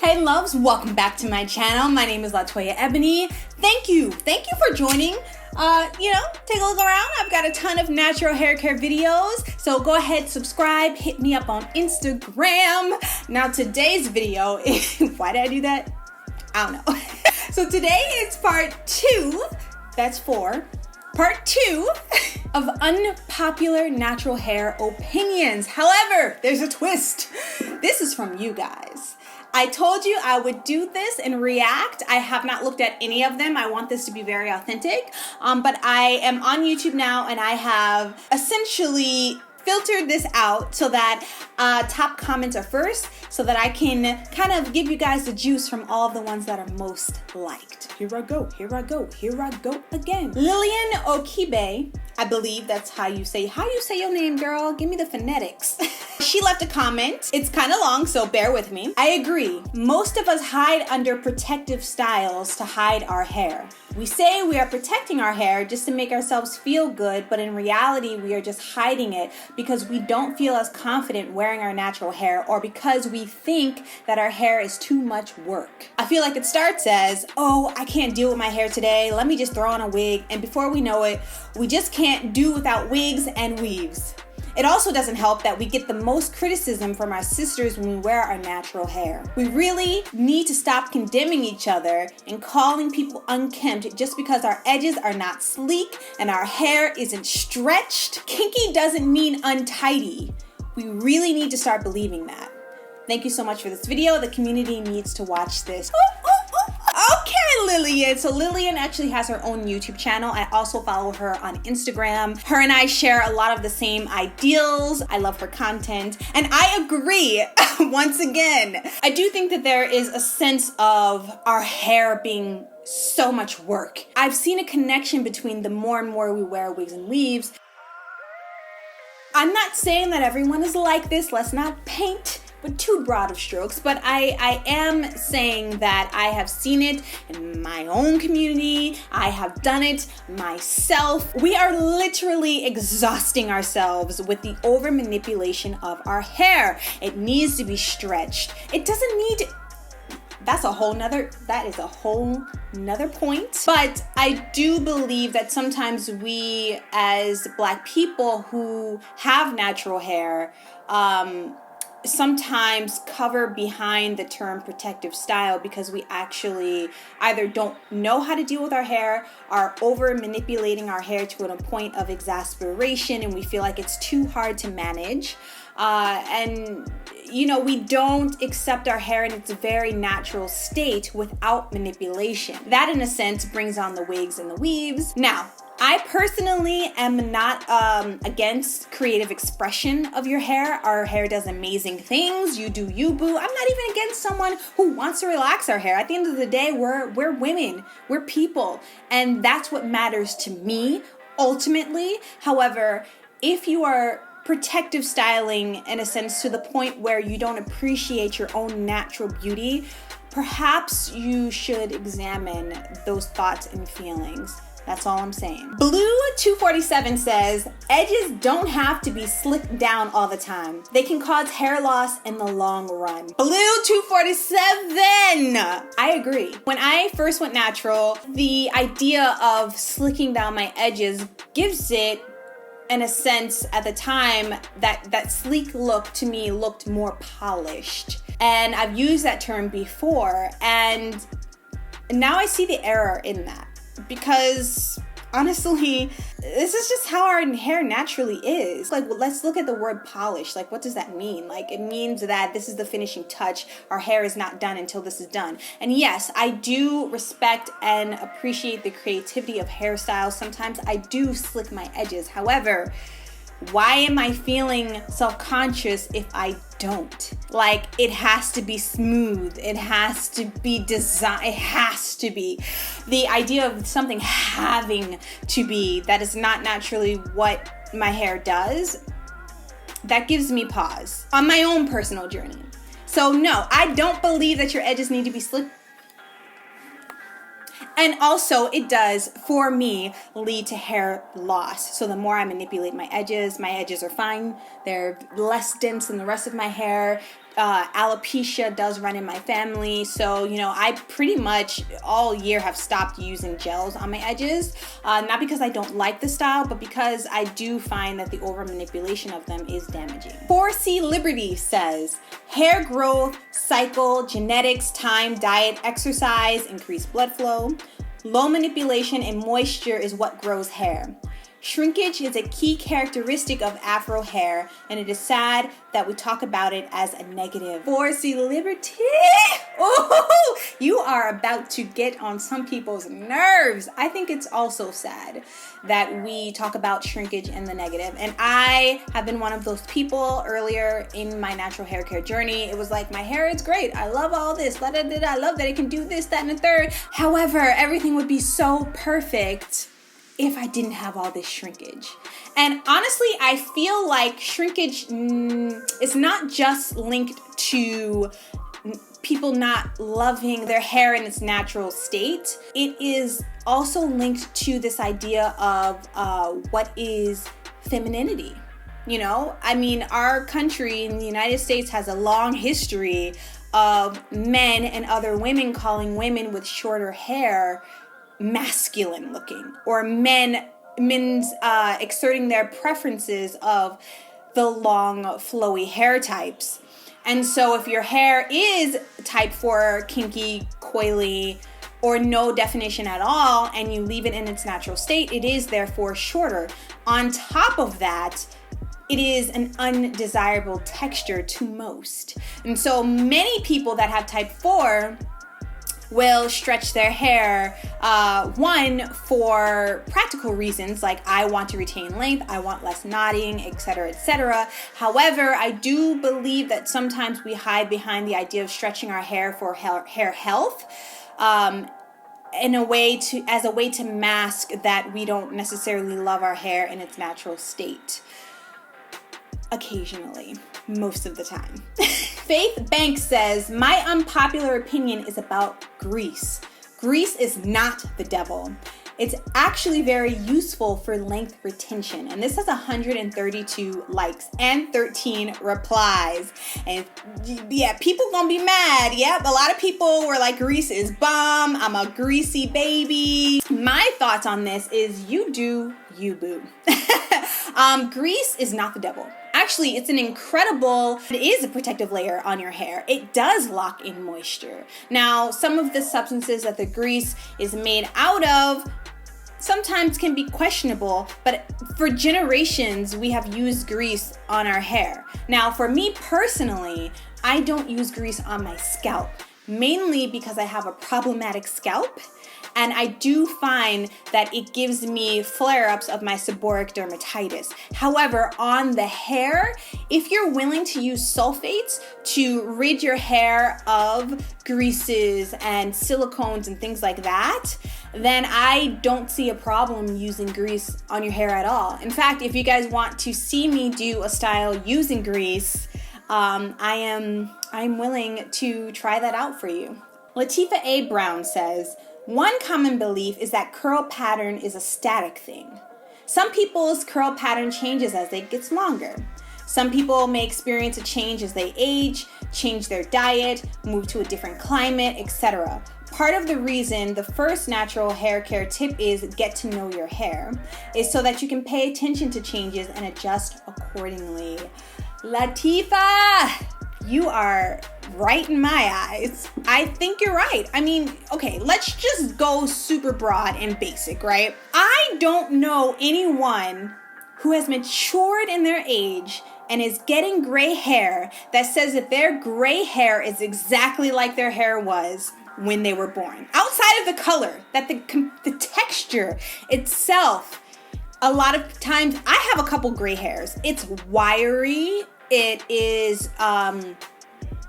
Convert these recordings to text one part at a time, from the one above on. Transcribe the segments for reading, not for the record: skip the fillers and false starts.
Hey loves, welcome back to my channel. My name is Latoya Ebony. Thank you for joining. Take a look around. I've got a ton of natural hair care videos. So go ahead, subscribe, hit me up on Instagram. Now today's video is, why did I do that? I don't know. So today is part 2, that's 4, part 2 of unpopular natural hair opinions. However, there's a twist. This is from you guys. I told you I would do this and react. I have not looked at any of them. I want this to be very authentic. But I am on YouTube now and I have essentially filtered this out so that top comments are first so that I can kind of give you guys the juice from all of the ones that are most liked. Here I go again. Lillian Okibe, I believe that's how you say your name, girl. Give me the phonetics. She left a comment. It's kind of long, so bear with me. I agree. Most of us hide under protective styles to hide our hair. We say we are protecting our hair just to make ourselves feel good, but in reality, we are just hiding it because we don't feel as confident wearing our natural hair or because we think that our hair is too much work. I feel like it starts as, oh, I can't deal with my hair today. Let me just throw on a wig. And before we know it, we just can't do without wigs and weaves. It also doesn't help that we get the most criticism from our sisters when we wear our natural hair. We really need to stop condemning each other and calling people unkempt just because our edges are not sleek and our hair isn't stretched. Kinky doesn't mean untidy. We really need to start believing that. Thank you so much for this video. The community needs to watch this. Okay, Lillian. So Lillian actually has her own YouTube channel. I also follow her on Instagram. Her and I share a lot of the same ideals. I love her content. And I agree, once again. I do think that there is a sense of our hair being so much work. I've seen a connection between the more and more we wear wigs and weaves. I'm not saying that everyone is like this. Let's not paint with too broad of strokes, but I am saying that I have seen it in my own community. I have done it myself. We are literally exhausting ourselves with the over manipulation of our hair. It needs to be stretched. It doesn't need, that is a whole nother point. But I do believe that sometimes we as Black people who have natural hair, sometimes cover behind the term protective style because we actually either don't know how to deal with our hair, are over manipulating our hair to a point of exasperation, and we feel like it's too hard to manage. We don't accept our hair in its very natural state without manipulation. That, in a sense, brings on the wigs and the weaves. Now, I personally am not against creative expression of your hair. Our hair does amazing things. You do you, boo. I'm not even against someone who wants to relax our hair. At the end of the day, we're women. We're people. And that's what matters to me, ultimately. However, if you are protective styling in a sense to the point where you don't appreciate your own natural beauty, perhaps you should examine those thoughts and feelings. That's all I'm saying. Blue247 says, edges don't have to be slicked down all the time. They can cause hair loss in the long run. Blue247! I agree. When I first went natural, the idea of slicking down my edges gives it, in a sense, at the time, that sleek look to me looked more polished. And I've used that term before, and now I see the error in that. Because honestly, this is just how our hair naturally is. Like, let's look at the word polish. Like, what does that mean? Like, it means that this is the finishing touch. Our hair is not done until this is done. And yes, I do respect and appreciate the creativity of hairstyles. Sometimes I do slick my edges. However, why am I feeling self-conscious if I don't? Like, it has to be smooth. It has to be designed. It has to be. The idea of something having to be that is not naturally what my hair does, that gives me pause on my own personal journey. So no, I don't believe that your edges need to be slick. And also, it does, for me, lead to hair loss. So the more I manipulate my edges are fine. They're less dense than the rest of my hair. alopecia does run in my family, so I pretty much all year have stopped using gels on my edges, not because I don't like the style, but because I do find that the over manipulation of them is damaging. 4C Liberty says, hair growth, cycle, genetics, time, diet, exercise, increased blood flow. Low manipulation and moisture is what grows hair. Shrinkage is a key characteristic of Afro hair, and it is sad that we talk about it as a negative. 4C Liberty! Oh, you are about to get on some people's nerves. I think it's also sad that we talk about shrinkage in the negative. And I have been one of those people earlier in my natural hair care journey. It was like, my hair is great. I love all this. I love that it can do this, that, and the third. However, everything would be so perfect if I didn't have all this shrinkage. And honestly, I feel like shrinkage is not just linked to people not loving their hair in its natural state. It is also linked to this idea of what is femininity. Our country in the United States has a long history of men and other women calling women with shorter hair masculine looking, or men's exerting their preferences of the long flowy hair types. And so if your hair is type 4, kinky, coily, or no definition at all, and you leave it in its natural state, it is therefore shorter. On top of that, it is an undesirable texture to most. And so many people that have type 4 will stretch their hair, one, for practical reasons, like I want to retain length, I want less knotting, etc., etc. However, I do believe that sometimes we hide behind the idea of stretching our hair for hair health, as a way to mask that we don't necessarily love our hair in its natural state. Occasionally, most of the time. Faith Banks says, my unpopular opinion is about grease. Grease is not the devil. It's actually very useful for length retention. And this has 132 likes and 13 replies. And yeah, people gonna be mad. Yep, a lot of people were like, grease is bomb. I'm a greasy baby. My thoughts on this is you do you, boo. Grease is not the devil. Actually, it is a protective layer on your hair. It does lock in moisture. Now, some of the substances that the grease is made out of sometimes can be questionable, but for generations, we have used grease on our hair. Now, for me personally, I don't use grease on my scalp, mainly because I have a problematic scalp. And I do find that it gives me flare-ups of my seborrheic dermatitis. However, on the hair, if you're willing to use sulfates to rid your hair of greases and silicones and things like that, then I don't see a problem using grease on your hair at all. In fact, if you guys want to see me do a style using grease, I'm willing to try that out for you. Latifa A. Brown says, one common belief is that curl pattern is a static thing. Some people's curl pattern changes as it gets longer. Some people may experience a change as they age, change their diet, move to a different climate, etc. Part of the reason the first natural hair care tip is get to know your hair is so that you can pay attention to changes and adjust accordingly. Latifa, you are right in my eyes. I think you're right. I mean, okay, let's just go super broad and basic, right? I don't know anyone who has matured in their age and is getting gray hair that says that their gray hair is exactly like their hair was when they were born. Outside of the color, that the texture itself, a lot of times, I have a couple gray hairs. It's wiry. It is,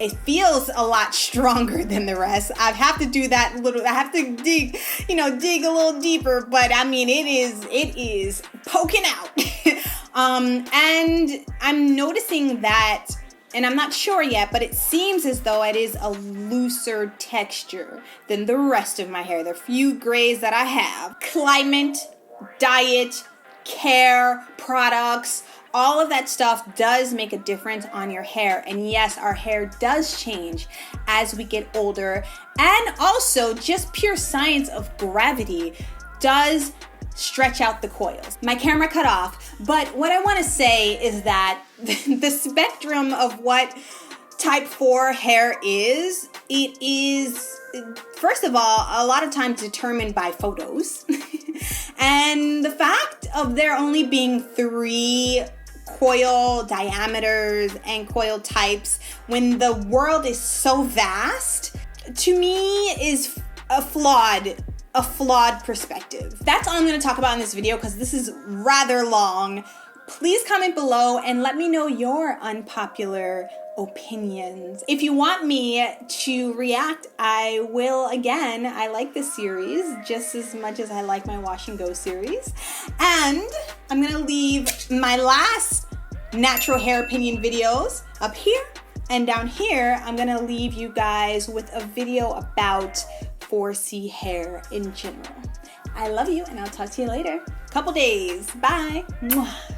it feels a lot stronger than the rest. I have to do that I have to dig a little deeper, but I mean, it is poking out. And I'm noticing that, and I'm not sure yet, but it seems as though it is a looser texture than the rest of my hair. The few grays that I have. Climate, diet, care, products, all of that stuff does make a difference on your hair. And yes, our hair does change as we get older. And also, just pure science of gravity does stretch out the coils. My camera cut off, but what I want to say is that the spectrum of what type 4 hair is, it is, first of all, a lot of times determined by photos. And the fact of there only being 3 coil diameters and coil types when the world is so vast, to me is a flawed perspective. That's all I'm going to talk about in this video because this is rather long. Please comment below and let me know your unpopular opinions. If you want me to react, I will again. I like this series just as much as I like my Wash and Go series. And I'm going to leave my last natural hair opinion videos up here, and down here I'm going to leave you guys with a video about 4C hair in general. I love you and I'll talk to you later. Couple days. Bye. Mwah.